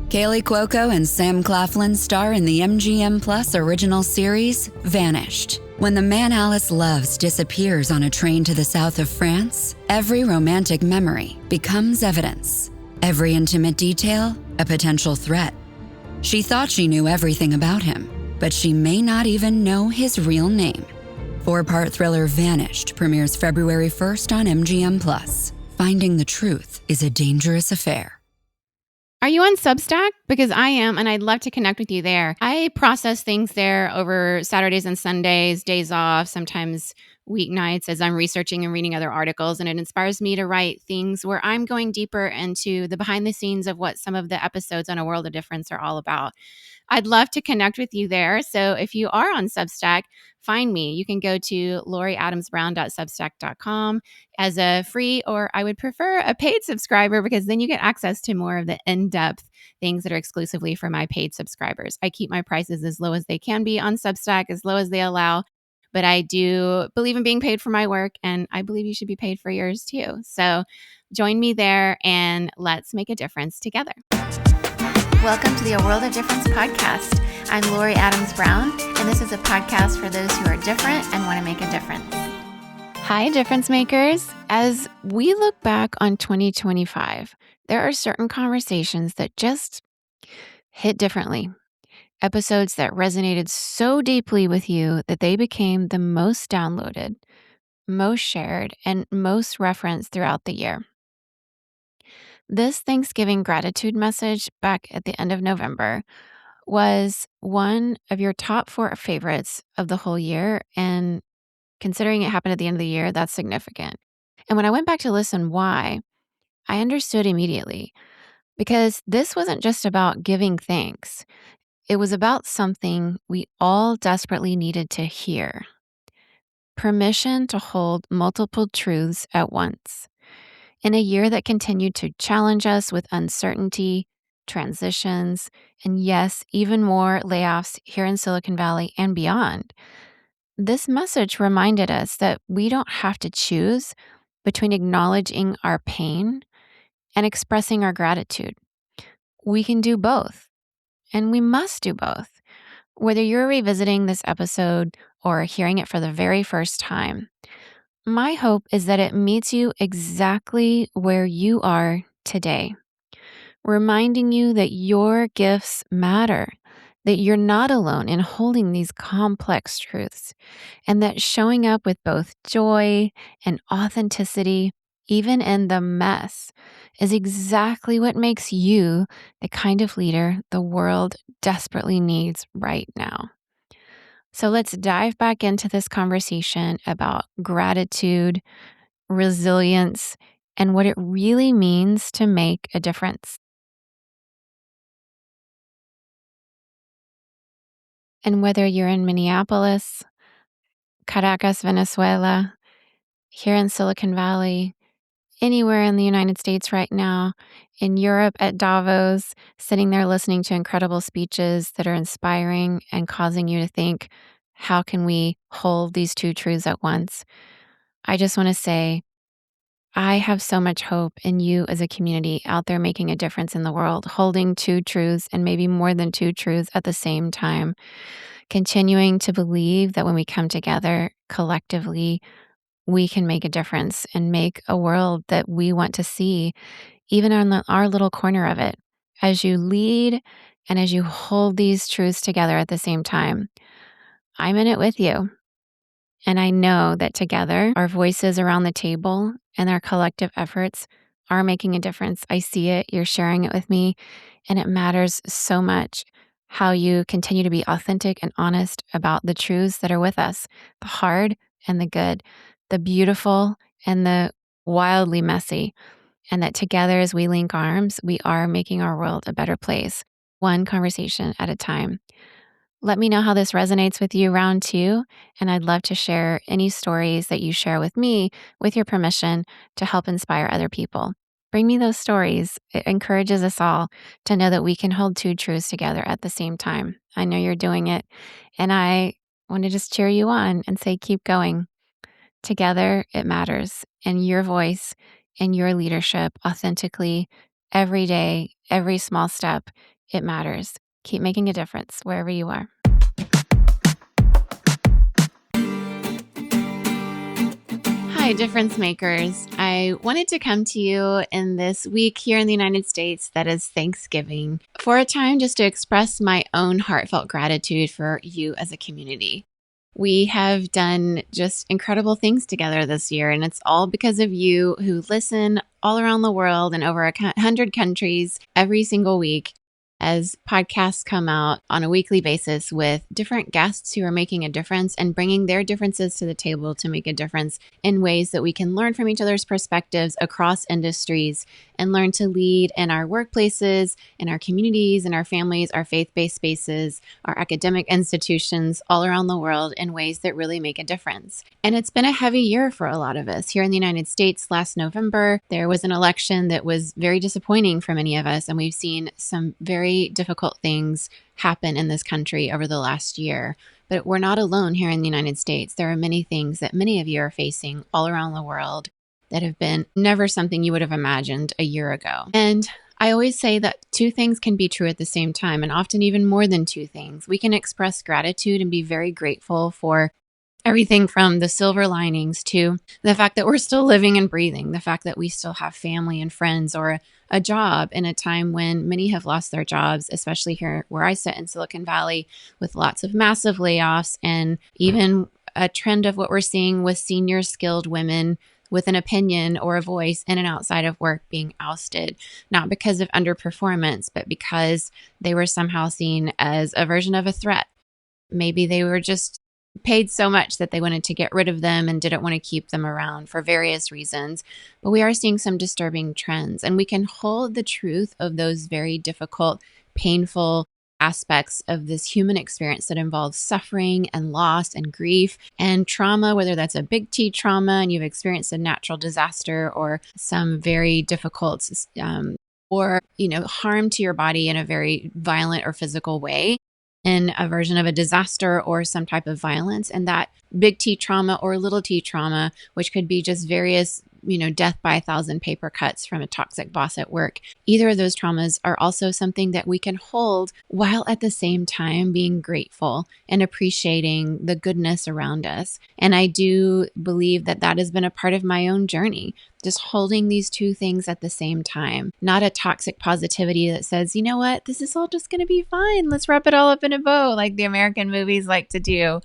Kaylee Cuoco and Sam Claflin star in the MGM Plus original series, Vanished. When the man Alice loves disappears on a train to the south of France, every romantic memory becomes evidence. Every intimate detail, a potential threat. She thought she knew everything about him, but she may not even know his real name. 4-part thriller Vanished premieres February 1st on MGM Plus. Finding the truth is a dangerous affair. Are you on Substack? Because I am, and I'd love to connect with you there. I process things there over Saturdays and Sundays, days off, sometimes weeknights as I'm researching and reading other articles, and it inspires me to write things where I'm going deeper into the behind the scenes of what some of the episodes on A World of Difference are all about. I'd love to connect with you there. So if you are on Substack, find me. You can go to loriadamsbrown.substack.com as a free, or I would prefer a paid subscriber, because then you get access to more of the in-depth things that are exclusively for my paid subscribers. I keep my prices as low as they can be on Substack, as low as they allow. But I do believe in being paid for my work, and I believe you should be paid for yours too. So join me there and let's make a difference together. Welcome to the A World of Difference podcast. I'm Lori Adams Brown, and this is a podcast for those who are different and want to make a difference. Hi, difference makers. As we look back on 2025, there are certain conversations that just hit differently. Episodes that resonated so deeply with you that they became the most downloaded, most shared, and most referenced throughout the year. This Thanksgiving gratitude message back at the end of November was one of your top 4 favorites of the whole year. And considering it happened at the end of the year, that's significant. And when I went back to listen why, I understood immediately, because this wasn't just about giving thanks. It was about something we all desperately needed to hear. Permission to hold multiple truths at once. In a year that continued to challenge us with uncertainty, transitions, and yes, even more layoffs here in Silicon Valley and beyond, this message reminded us that we don't have to choose between acknowledging our pain and expressing our gratitude. We can do both, and we must do both. Whether you're revisiting this episode or hearing it for the very first time, my hope is that it meets you exactly where you are today, reminding you that your gifts matter, that you're not alone in holding these complex truths, and that showing up with both joy and authenticity, even in the mess, is exactly what makes you the kind of leader the world desperately needs right now. So let's dive back into this conversation about gratitude, resilience, and what it really means to make a difference. And whether you're in Minneapolis, Caracas, Venezuela, here in Silicon Valley, anywhere in the United States right now, in Europe at Davos, sitting there listening to incredible speeches that are inspiring and causing you to think, how can we hold these 2 truths at once? I just want to say, I have so much hope in you as a community out there making a difference in the world, holding 2 truths and maybe more than 2 truths at the same time, continuing to believe that when we come together collectively, we can make a difference and make a world that we want to see, even on our little corner of it. As you lead and as you hold these truths together at the same time, I'm in it with you. And I know that together, our voices around the table and our collective efforts are making a difference. I see it. You're sharing it with me. And it matters so much how you continue to be authentic and honest about the truths that are with us, the hard and the good, the beautiful and the wildly messy. And that together, as we link arms, we are making our world a better place, one conversation at a time. Let me know how this resonates with you round 2, and I'd love to share any stories that you share with me with your permission to help inspire other people. Bring me those stories. It encourages us all to know that we can hold 2 truths together at the same time. I know you're doing it, and I want to just cheer you on and say, keep going. Together, it matters, and your voice and your leadership authentically every day, every small step it matters. Keep making a difference wherever you are. Hi, difference makers. I wanted to come to you in this week here in the United States that is Thanksgiving for a time just to express my own heartfelt gratitude for you as a community. We have done just incredible things together this year, and it's all because of you who listen all around the world in over 100 countries every single week as podcasts come out on a weekly basis with different guests who are making a difference and bringing their differences to the table to make a difference in ways that we can learn from each other's perspectives across industries and learn to lead in our workplaces, in our communities, in our families, our faith-based spaces, our academic institutions all around the world in ways that really make a difference. And it's been a heavy year for a lot of us. Here in the United States last November, there was an election that was very disappointing for many of us, and we've seen some very difficult things happen in this country over the last year. But we're not alone here in the United States. There are many things that many of you are facing all around the world that have been never something you would have imagined a year ago. And I always say that two things can be true at the same time, and often even more than two things. We can express gratitude and be very grateful for everything from the silver linings to the fact that we're still living and breathing, the fact that we still have family and friends or a job in a time when many have lost their jobs, especially here where I sit in Silicon Valley with lots of massive layoffs and even a trend of what we're seeing with senior skilled women with an opinion or a voice in and outside of work being ousted, not because of underperformance, but because they were somehow seen as a version of a threat. Maybe they were just paid so much that they wanted to get rid of them and didn't want to keep them around for various reasons. But we are seeing some disturbing trends, and we can hold the truth of those very difficult, painful aspects of this human experience that involves suffering and loss and grief and trauma, whether that's a big T trauma and you've experienced a natural disaster or some very difficult or harm to your body in a very violent or physical way, in a version of a disaster or some type of violence. And that big T trauma or little T trauma, which could be just various, death by 1,000 paper cuts from a toxic boss at work. Either of those traumas are also something that we can hold while at the same time being grateful and appreciating the goodness around us. And I do believe that that has been a part of my own journey. Just holding these two things at the same time, not a toxic positivity that says, you know what, this is all just going to be fine. Let's wrap it all up in a bow like the American movies like to do.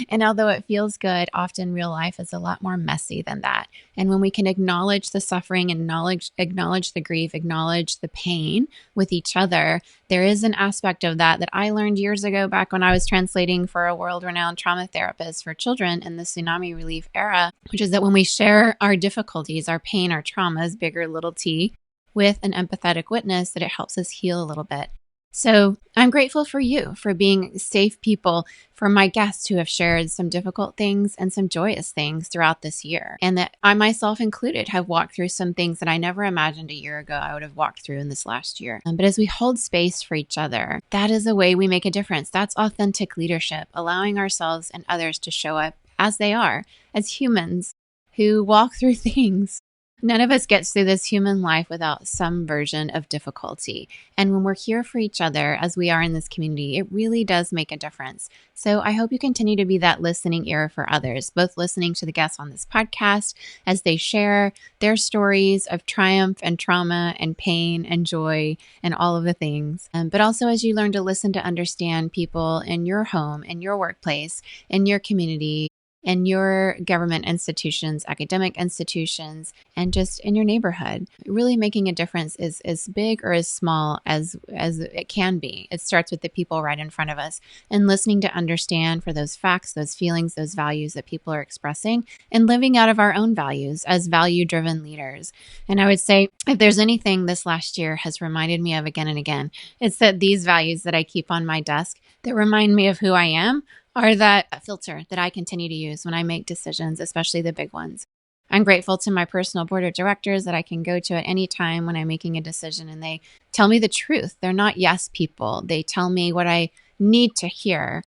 And although it feels good, often real life is a lot more messy than that. And when we can acknowledge the suffering, acknowledge the grief, acknowledge the pain with each other, there is an aspect of that I learned years ago back when I was translating for a world-renowned trauma therapist for children in the tsunami relief era, which is that when we share our difficulties, our pain, our traumas, big or little t, with an empathetic witness, that it helps us heal a little bit. So I'm grateful for you, for being safe people, for my guests who have shared some difficult things and some joyous things throughout this year. And that I myself included have walked through some things that I never imagined a year ago I would have walked through in this last year. But as we hold space for each other, that is a way we make a difference. That's authentic leadership, allowing ourselves and others to show up as they are, as humans who walk through things. None of us gets through this human life without some version of difficulty. And when we're here for each other, as we are in this community, it really does make a difference. So I hope you continue to be that listening ear for others, both listening to the guests on this podcast as they share their stories of triumph and trauma and pain and joy and all of the things. But also as you learn to listen to understand people in your home, in your workplace, in your community, in your government institutions, academic institutions, and just in your neighborhood. Really making a difference is as big or as small as it can be. It starts with the people right in front of us and listening to understand for those facts, those feelings, those values that people are expressing and living out of our own values as value-driven leaders. And I would say if there's anything this last year has reminded me of again and again, it's that these values that I keep on my desk that remind me of who I am are that filter that I continue to use when I make decisions, especially the big ones. I'm grateful to my personal board of directors that I can go to at any time when I'm making a decision and they tell me the truth. They're not yes people. They tell me what I need to hear.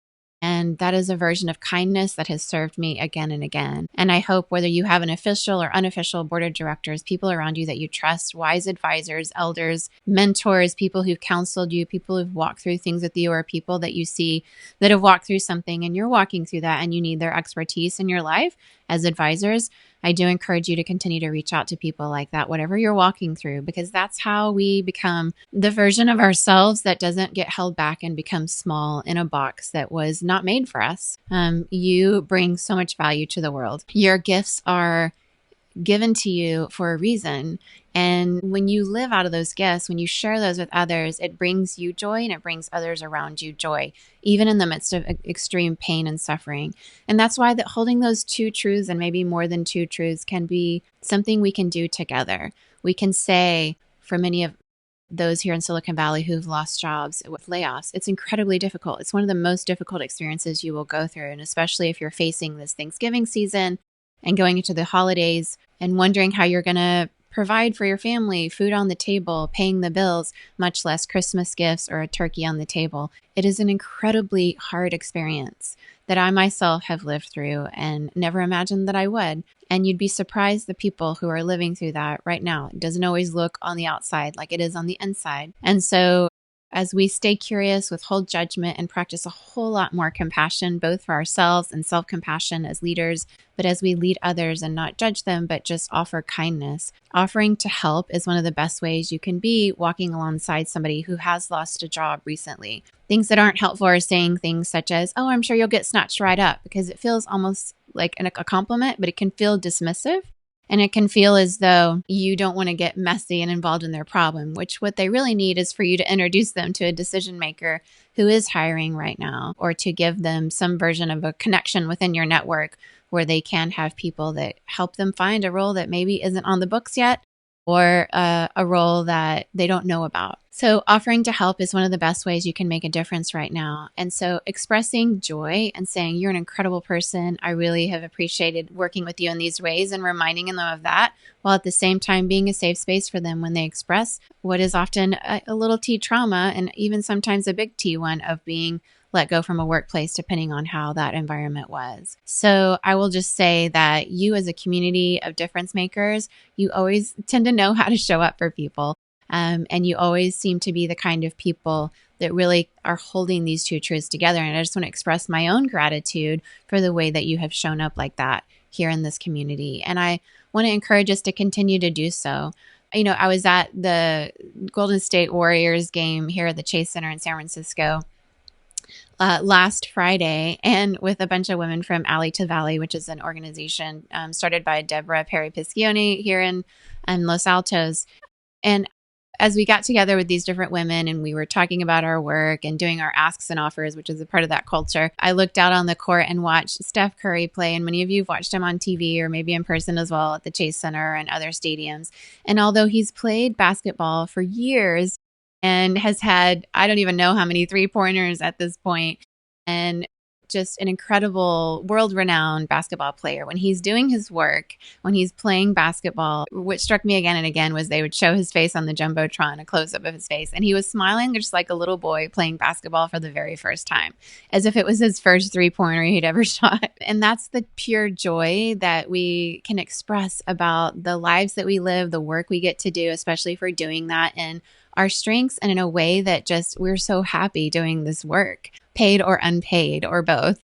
And that is a version of kindness that has served me again and again. And I hope whether you have an official or unofficial board of directors, people around you that you trust, wise advisors, elders, mentors, people who've counseled you, people who've walked through things with you, or people that you see that have walked through something and you're walking through that and you need their expertise in your life as advisors. I do encourage you to continue to reach out to people like that, whatever you're walking through, because that's how we become the version of ourselves that doesn't get held back and become small in a box that was not made for us. You bring so much value to the world. Your gifts are given to you for a reason. And when you live out of those gifts, when you share those with others, it brings you joy and it brings others around you joy, even in the midst of extreme pain and suffering. And that's why that holding those two truths, and maybe more than two truths, can be something we can do together. We can say, for many of those here in Silicon Valley who've lost jobs with layoffs, it's incredibly difficult. It's one of the most difficult experiences you will go through. And especially if you're facing this Thanksgiving season and going into the holidays and wondering how you're going to provide for your family, food on the table, paying the bills, much less Christmas gifts or a turkey on the table. It is an incredibly hard experience that I myself have lived through and never imagined that I would. And you'd be surprised the people who are living through that right now. It doesn't always look on the outside like it is on the inside. And so as we stay curious, withhold judgment, and practice a whole lot more compassion, both for ourselves and self-compassion as leaders, but as we lead others and not judge them, but just offer kindness. Offering to help is one of the best ways you can be walking alongside somebody who has lost a job recently. Things that aren't helpful are saying things such as, "Oh, I'm sure you'll get snatched right up," because it feels almost like a compliment, but it can feel dismissive. And it can feel as though you don't want to get messy and involved in their problem, which what they really need is for you to introduce them to a decision maker who is hiring right now, or to give them some version of a connection within your network where they can have people that help them find a role that maybe isn't on the books yet, or a role that they don't know about. So offering to help is one of the best ways you can make a difference right now. And so expressing joy and saying, "You're an incredible person. I really have appreciated working with you in these ways," and reminding them of that, while at the same time being a safe space for them when they express what is often a little T trauma, and even sometimes a big T one, of being let go from a workplace, depending on how that environment was. So I will just say that you, as a community of difference makers, you always tend to know how to show up for people. And you always seem to be the kind of people that really are holding these two truths together. And I just want to express my own gratitude for the way that you have shown up like that here in this community. And I want to encourage us to continue to do so. You know, I was at the Golden State Warriors game here at the Chase Center in San Francisco last Friday, and with a bunch of women from Alley to Valley, which is an organization started by Deborah Perry-Piscioni here in Los Altos. And as we got together with these different women and we were talking about our work and doing our asks and offers, which is a part of that culture, I looked out on the court and watched Steph Curry play. And many of you have watched him on TV or maybe in person as well at the Chase Center and other stadiums. And although he's played basketball for years and has had, I don't even know how many three-pointers at this point, and just an incredible world-renowned basketball player, when he's doing his work, when he's playing basketball, what struck me again and again was they would show his face on the Jumbotron, a close-up of his face, and he was smiling just like a little boy playing basketball for the very first time, as if it was his first three-pointer he'd ever shot. And that's the pure joy that we can express about the lives that we live, the work we get to do, especially for doing that in our strengths and in a way that just we're so happy doing this work, paid or unpaid or both.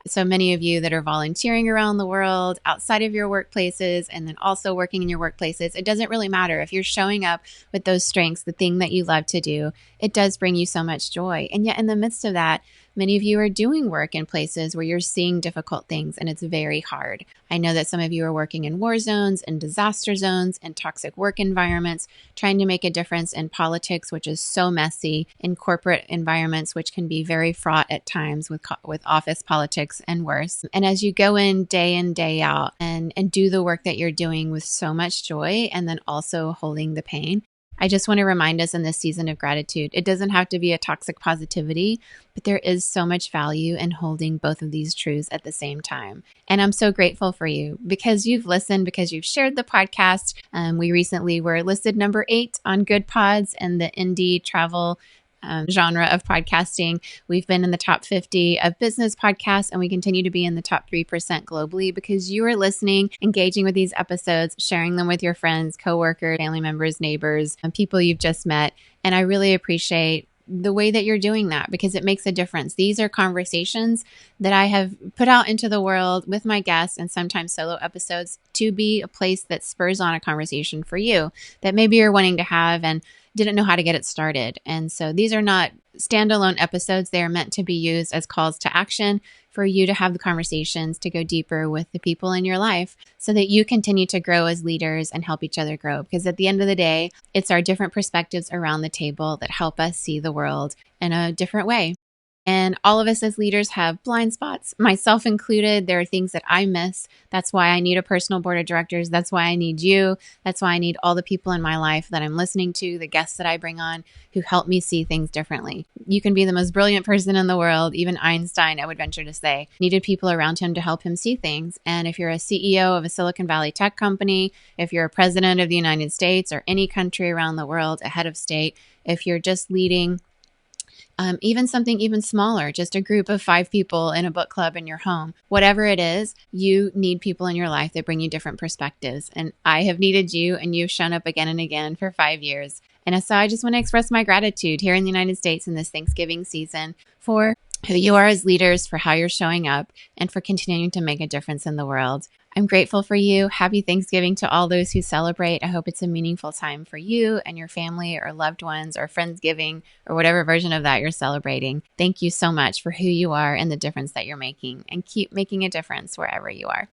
So many of you that are volunteering around the world outside of your workplaces and then also working in your workplaces, it doesn't really matter if you're showing up with those strengths, the thing that you love to do, it does bring you so much joy. And yet in the midst of that, many of you are doing work in places where you're seeing difficult things and it's very hard. I know that some of you are working in war zones and disaster zones and toxic work environments, trying to make a difference in politics, which is so messy, in corporate environments, which can be very fraught at times with office politics and worse. And as you go in day out and do the work that you're doing with so much joy and then also holding the pain, I just want to remind us in this season of gratitude, it doesn't have to be a toxic positivity, but there is so much value in holding both of these truths at the same time. And I'm so grateful for you because you've listened, because you've shared the podcast. We recently were listed number 8 on Good Pods and the Indie Travel genre of podcasting. We've been in the top 50 of business podcasts, and we continue to be in the top 3% globally because you are listening, engaging with these episodes, sharing them with your friends, coworkers, family members, neighbors, and people you've just met. And I really appreciate the way that you're doing that because it makes a difference. These are conversations that I have put out into the world with my guests and sometimes solo episodes to be a place that spurs on a conversation for you that maybe you're wanting to have and didn't know how to get it started. And so these are not standalone episodes. They are meant to be used as calls to action for you to have the conversations to go deeper with the people in your life so that you continue to grow as leaders and help each other grow. Because at the end of the day, it's our different perspectives around the table that help us see the world in a different way. And all of us as leaders have blind spots, myself included. There are things that I miss. That's why I need a personal board of directors. That's why I need you. That's why I need all the people in my life that I'm listening to, the guests that I bring on who help me see things differently. You can be the most brilliant person in the world. Even Einstein, I would venture to say, needed people around him to help him see things. And if you're a CEO of a Silicon Valley tech company, if you're a president of the United States or any country around the world, a head of state, if you're just leading even something even smaller, just a group of 5 people in a book club in your home, whatever it is, you need people in your life that bring you different perspectives. And I have needed you, and you've shown up again and again for 5 years. And so I just want to express my gratitude here in the United States in this Thanksgiving season for who you are as leaders, for how you're showing up, and for continuing to make a difference in the world. I'm grateful for you. Happy Thanksgiving to all those who celebrate. I hope it's a meaningful time for you and your family or loved ones or Friendsgiving or whatever version of that you're celebrating. Thank you so much for who you are and the difference that you're making, and keep making a difference wherever you are.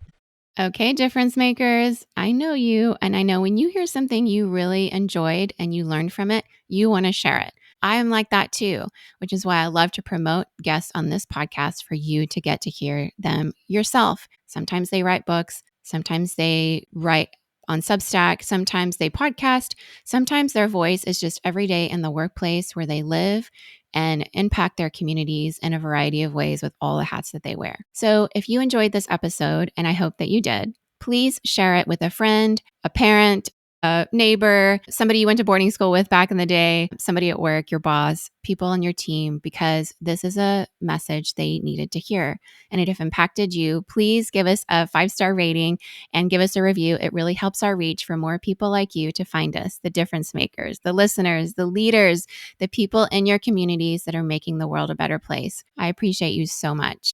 Okay, difference makers, I know you, and I know when you hear something you really enjoyed and you learned from it, you want to share it. I am like that too, which is why I love to promote guests on this podcast for you to get to hear them yourself. Sometimes they write books, sometimes they write on Substack, sometimes they podcast, sometimes their voice is just every day in the workplace where they live and impact their communities in a variety of ways with all the hats that they wear. So if you enjoyed this episode, and I hope that you did, please share it with a friend, a parent, a neighbor, somebody you went to boarding school with back in the day, somebody at work, your boss, people on your team, because this is a message they needed to hear. And it have impacted you. Please give us a 5-star rating and give us a review. It really helps our reach for more people like you to find us, the difference makers, the listeners, the leaders, the people in your communities that are making the world a better place. I appreciate you so much.